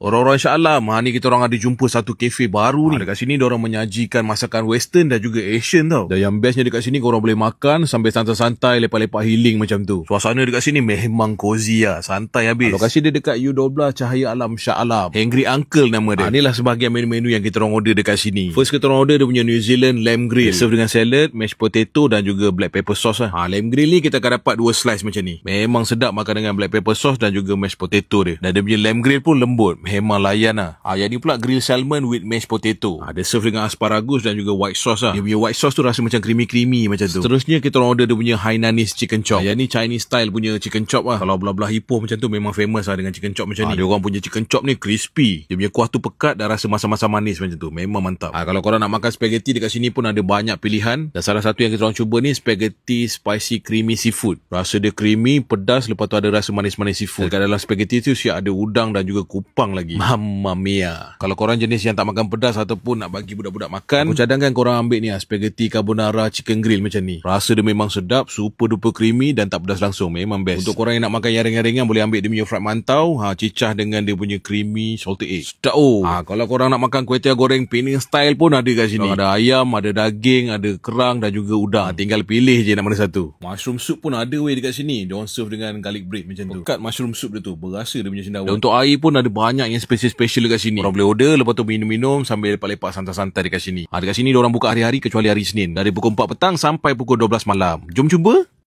Orang-orang insya-Allah, ni kita orang ada jumpa satu kafe baru ni. Dekat sini diorang menyajikan masakan western dan juga Asian tau. Dan yang bestnya dekat sini korang boleh makan sambil santai-santai, lepak-lepak healing macam tu. Suasana dekat sini memang cozy lah, santai habis. Lokasi dia dekat U12 Cahaya Alam Shah Alam. Angry Uncle nama dia. Inilah sebahagian menu-menu yang kita orang order dekat sini. First kita orang order dia punya New Zealand lamb grill. Dia serve dengan salad, mashed potato dan juga black pepper sauce lah. Lamb grill ni kita akan dapat 2 slice macam ni. Memang sedap makan dengan black pepper sauce dan juga mashed potato dia. Dan dia punya lamb grill pun lembut. Memang layan lah. Yang ni pula grill salmon with mashed potato. Dia serve dengan asparagus dan juga white sauce lah. Dia punya white sauce tu rasa macam creamy-creamy macam tu. Seterusnya kita orang order dia punya Hainanese chicken chop. Yang ni Chinese style punya chicken chop lah. Kalau belah-belah Ipoh macam tu memang famous lah dengan chicken chop macam ni. Dia orang punya chicken chop ni crispy. Dia punya kuah tu pekat dan rasa masam-masam manis macam tu. Memang mantap. Kalau korang nak makan spaghetti dekat sini pun ada banyak pilihan. Dan salah satu yang kita orang cuba ni spaghetti spicy creamy seafood. Rasa dia creamy, pedas, lepas tu ada rasa manis-manis seafood. Dekat dalam spaghetti tu siap ada udang dan juga kupang lagi. Mamma mia. Kalau korang jenis yang tak makan pedas ataupun nak bagi budak-budak makan, aku cadangkan korang ambil ni lah, spaghetti carbonara chicken grill macam ni. Rasa dia memang sedap, super duper creamy dan tak pedas langsung. Memang best. Untuk korang yang nak makan yang ringan-ringan boleh ambil dia punya fried mantau, cicah dengan dia punya creamy salted egg. Sedap kalau korang nak makan kuih tiaw goreng Penang style pun ada kat sini. Ada ayam, ada daging, ada kerang dan juga udang. Tinggal pilih je nak mana satu. Mushroom soup pun ada dekat sini. Dia orang serve dengan garlic bread macam tu. Pekat mushroom soup dia tu, berasa dia punya cendawan. Dan untuk air pun ada banyak yang special dekat sini. Korang boleh order, lepas tu minum-minum sambil lepak-lepak santai-santai dekat sini. Dekat sini diorang buka hari-hari kecuali hari Isnin. Dari pukul 4 petang sampai pukul 12 malam. Jom cuba.